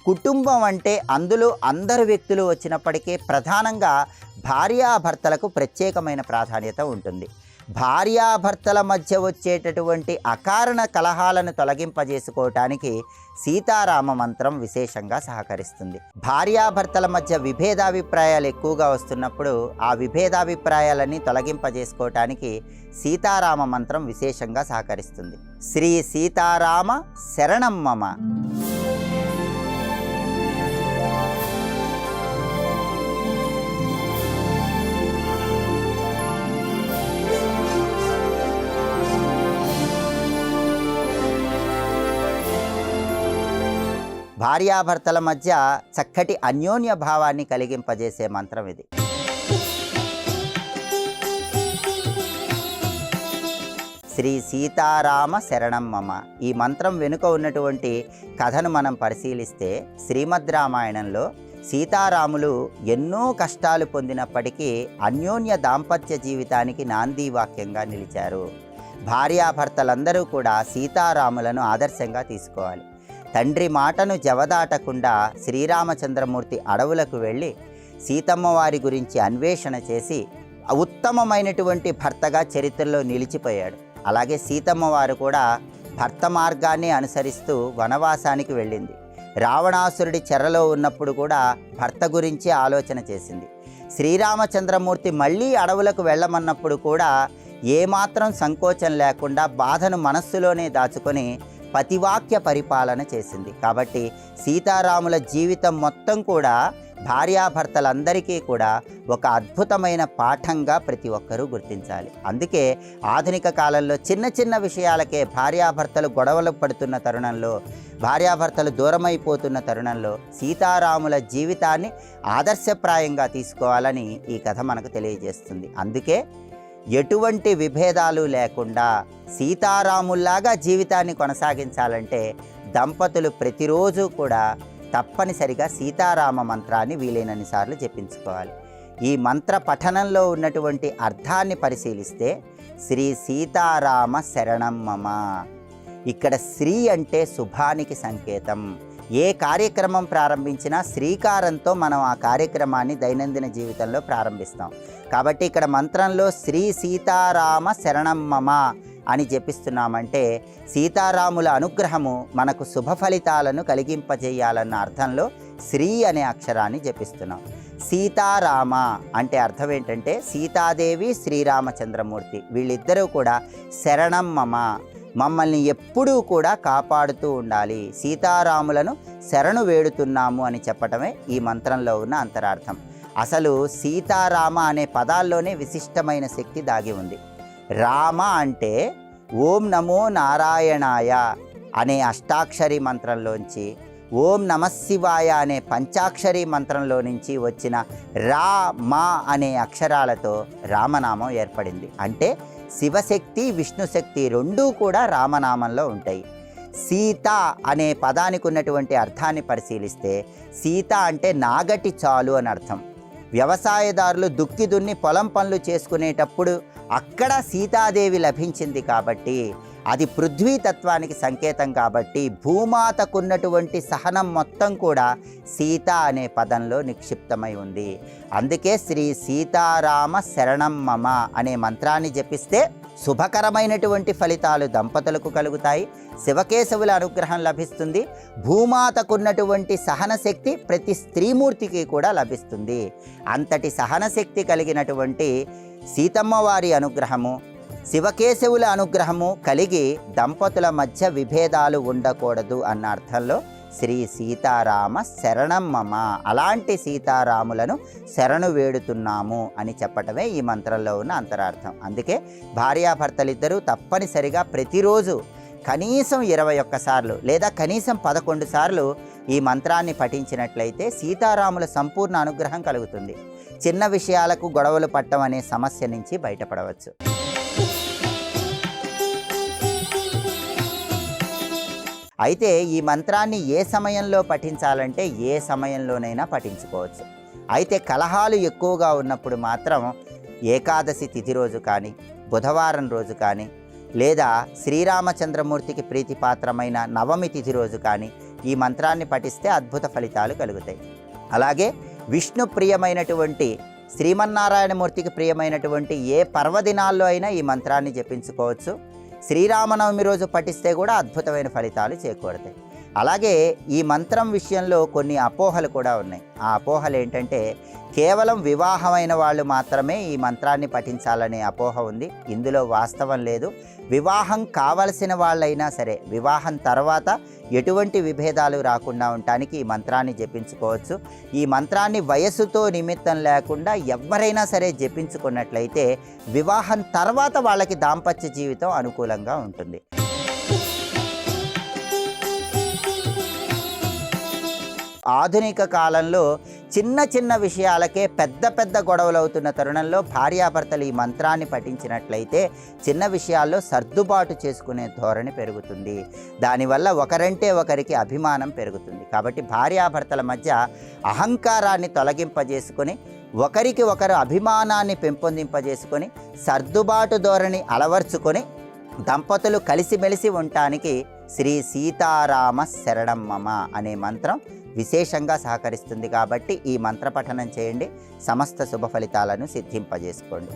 కుటుంబం అంటే అందులో అందరు వ్యక్తులు వచ్చినప్పటికీ ప్రధానంగా భార్యాభర్తలకు ప్రత్యేకమైన ప్రాధాన్యత ఉంటుంది. భార్యాభర్తల మధ్య వచ్చేటటువంటి అకారణ కలహాలను తొలగింపజేసుకోవటానికి సీతారామ మంత్రం విశేషంగా సహకరిస్తుంది. భార్యాభర్తల మధ్య విభేదాభిప్రాయాలు ఎక్కువగా వస్తున్నప్పుడు ఆ విభేదాభిప్రాయాలన్నీ తొలగింపజేసుకోవటానికి సీతారామ మంత్రం విశేషంగా సహకరిస్తుంది. శ్రీ సీతారామ శరణం మమ. భార్యాభర్తల మధ్య చక్కటి అన్యోన్య భావాన్ని కలిగింపజేసే మంత్రం ఇది. శ్రీ సీతారామ శరణం మమ. ఈ మంత్రం వెనుక ఉన్నటువంటి కథను మనం పరిశీలిస్తే శ్రీమద్ రామాయణంలో సీతారాములు ఎన్నో కష్టాలు పొందినప్పటికీ అన్యోన్య దాంపత్య జీవితానికి నాంది వాక్యంగా నిలిచారు. భార్యాభర్తలందరూ కూడా సీతారాములను ఆదర్శంగా తీసుకోవాలి. తండ్రి మాటను జవదాటకుండా శ్రీరామచంద్రమూర్తి అడవులకు వెళ్ళి సీతమ్మ వారి గురించి అన్వేషణ చేసి ఉత్తమమైనటువంటి భర్తగా చరిత్రలో నిలిచిపోయాడు. అలాగే సీతమ్మ వారు కూడా భర్త మార్గాన్ని అనుసరిస్తూ వనవాసానికి వెళ్ళింది. రావణాసురుడి చెరలో ఉన్నప్పుడు కూడా భర్త గురించి ఆలోచన చేసింది. శ్రీరామచంద్రమూర్తి మళ్ళీ అడవులకు వెళ్ళమన్నప్పుడు కూడా ఏమాత్రం సంకోచం లేకుండా బాధను మనస్సులోనే దాచుకొని పతివాక్య పరిపాలన చేసింది. కాబట్టి సీతారాముల జీవితం మొత్తం కూడా భార్యాభర్తలందరికీ కూడా ఒక అద్భుతమైన పాఠంగా ప్రతి ఒక్కరూ గుర్తించాలి. అందుకే ఆధునిక కాలంలో చిన్న చిన్న విషయాలకే భార్యాభర్తలు గొడవలు పడుతున్న తరుణంలో, భార్యాభర్తలు దూరమైపోతున్న తరుణంలో సీతారాముల జీవితాన్ని ఆదర్శప్రాయంగా తీసుకోవాలని ఈ కథ మనకు తెలియజేస్తుంది. అందుకే ఎటువంటి విభేదాలు లేకుండా సీతారాముల్లాగా జీవితాన్ని కొనసాగించాలంటే దంపతులు ప్రతిరోజు కూడా తప్పనిసరిగా సీతారామ మంత్రాన్ని వీలైనన్ని సార్లు జపించుకోవాలి. ఈ మంత్ర పఠనంలో ఉన్నటువంటి అర్థాన్ని పరిశీలిస్తే శ్రీ సీతారామ శరణం మమ. ఇక్కడ శ్రీ అంటే శుభానికి సంకేతం. ఏ కార్యక్రమం ప్రారంభించినా శ్రీకారంతో మనం ఆ కార్యక్రమాన్ని దైనందిన జీవితంలో ప్రారంభిస్తాం. కాబట్టి ఇక్కడ మంత్రంలో శ్రీ సీతారామ శరణం మమ అని జపిస్తున్నామంటే సీతారాముల అనుగ్రహము మనకు శుభ ఫలితాలను కలిగింపజేయాలన్న అర్థంలో శ్రీ అనే అక్షరాన్ని జపిస్తున్నాం. సీతారామ అంటే అర్థం ఏంటంటే సీతాదేవి శ్రీరామచంద్రమూర్తి వీళ్ళిద్దరూ కూడా శరణం మమ, మమ్మల్ని ఎప్పుడూ కూడా కాపాడుతూ ఉండాలి, సీతారాములను శరణు వేడుతున్నాము అని చెప్పటమే ఈ మంత్రంలో ఉన్న అంతరార్థం. అసలు సీతారామ అనే పదాల్లోనే విశిష్టమైన శక్తి దాగి ఉంది. రామ అంటే ఓం నమో నారాయణాయ అనే అష్టాక్షరి మంత్రంలోంచి, ఓం నమశివాయ అనే పంచాక్షరి మంత్రంలో నుంచి వచ్చిన రా మా అనే అక్షరాలతో రామనామం ఏర్పడింది. అంటే శివశక్తి విష్ణుశక్తి రెండూ కూడా రామనామంలో ఉంటాయి. సీత అనే పదానికి ఉన్నటువంటి అర్థాన్ని పరిశీలిస్తే సీత అంటే నాగటి చాలు అని అర్థం. వ్యవసాయదారులు దుక్కి దున్ని పొలం పనులు చేసుకునేటప్పుడు అక్కడ సీతాదేవి లభించింది కాబట్టి అది పృథ్వీతత్వానికి సంకేతం. కాబట్టి భూమాతకున్నటువంటి సహనం మొత్తం కూడా సీత అనే పదంలో నిక్షిప్తమై ఉంది. అందుకే శ్రీ సీతారామ శరణం మమ అనే మంత్రాన్ని జపిస్తే శుభకరమైనటువంటి ఫలితాలు దంపతులకు కలుగుతాయి, శివకేశవుల అనుగ్రహం లభిస్తుంది, భూమాతకున్నటువంటి సహనశక్తి ప్రతి స్త్రీమూర్తికి కూడా లభిస్తుంది. అంతటి సహనశక్తి కలిగినటువంటి సీతమ్మ వారి అనుగ్రహము, శివకేశవుల అనుగ్రహము కలిగి దంపతుల మధ్య విభేదాలు ఉండకూడదు అన్న అర్థంలో శ్రీ సీతారామ శరణం మమ, అలాంటి సీతారాములను శరణు వేడుతున్నాము అని చెప్పటమే ఈ మంత్రంలో ఉన్న అంతరార్థం. అందుకే భార్యాభర్తలిద్దరూ తప్పనిసరిగా ప్రతిరోజు కనీసం 21 సార్లు లేదా కనీసం 11 సార్లు ఈ మంత్రాన్ని పఠించినట్లయితే సీతారాముల సంపూర్ణ అనుగ్రహం కలుగుతుంది. చిన్న విషయాలకు గొడవలు పట్టడం అనే సమస్య నుంచి బయటపడవచ్చు. అయితే ఈ మంత్రాన్ని ఏ సమయంలో పఠించాలంటే ఏ సమయంలోనైనా పఠించుకోవచ్చు. అయితే కలహాలు ఎక్కువగా ఉన్నప్పుడు మాత్రం ఏకాదశి తిథి రోజు కానీ, బుధవారం రోజు కానీ, లేదా శ్రీరామచంద్రమూర్తికి ప్రీతిపాత్రమైన నవమి తిథి రోజు కానీ, ఈ మంత్రాన్ని పఠిస్తే అద్భుత ఫలితాలు కలుగుతాయి. అలాగే విష్ణు ప్రియమైనటువంటి, శ్రీమన్నారాయణమూర్తికి ప్రియమైనటువంటి ఏ పర్వదినాల్లో అయినా ఈ మంత్రాన్ని జపించుకోవచ్చు. శ్రీరామనవమి రోజు పఠిస్తే కూడా అద్భుతమైన ఫలితాలు చేకూరుతాయి. అలాగే ఈ మంత్రం విషయంలో కొన్ని అపోహలు కూడా ఉన్నాయి. ఆ అపోహలు ఏంటంటే, కేవలం వివాహమైన వాళ్ళు మాత్రమే ఈ మంత్రాన్ని పఠించాలనే అపోహ ఉంది. ఇందులో వాస్తవం లేదు. వివాహం కావలసిన వాళ్ళైనా సరే వివాహం తర్వాత ఎటువంటి విభేదాలు రాకుండా ఉండటానికి ఈ మంత్రాన్ని జపించుకోవచ్చు. ఈ మంత్రాన్ని వయస్సుతో నిమిత్తం లేకుండా ఎవరైనా సరే జపించుకున్నట్లయితే వివాహం తర్వాత వాళ్ళకి దాంపత్య జీవితం అనుకూలంగా ఉంటుంది. ఆధునిక కాలంలో చిన్న చిన్న విషయాలకే పెద్ద పెద్ద గొడవలు అవుతున్న తరుణంలో భార్యాభర్తలు ఈ మంత్రాన్ని పఠించినట్లయితే చిన్న విషయాల్లో సర్దుబాటు చేసుకునే ధోరణి పెరుగుతుంది. దానివల్ల ఒకరంటే ఒకరికి అభిమానం పెరుగుతుంది. కాబట్టి భార్యాభర్తల మధ్య అహంకారాన్ని తొలగింపజేసుకొని ఒకరికి ఒకరు అభిమానాన్ని పెంపొందింపజేసుకొని సర్దుబాటు ధోరణి అలవర్చుకొని దంపతులు కలిసిమెలిసి ఉండటానికి శ్రీ సీతారామ శరణం మమ అనే మంత్రం విశేషంగా సహకరిస్తుంది. కాబట్టి ఈ మంత్ర పఠనం చేయండి, సమస్త శుభ ఫలితాలను సిద్ధింపజేసుకోండి.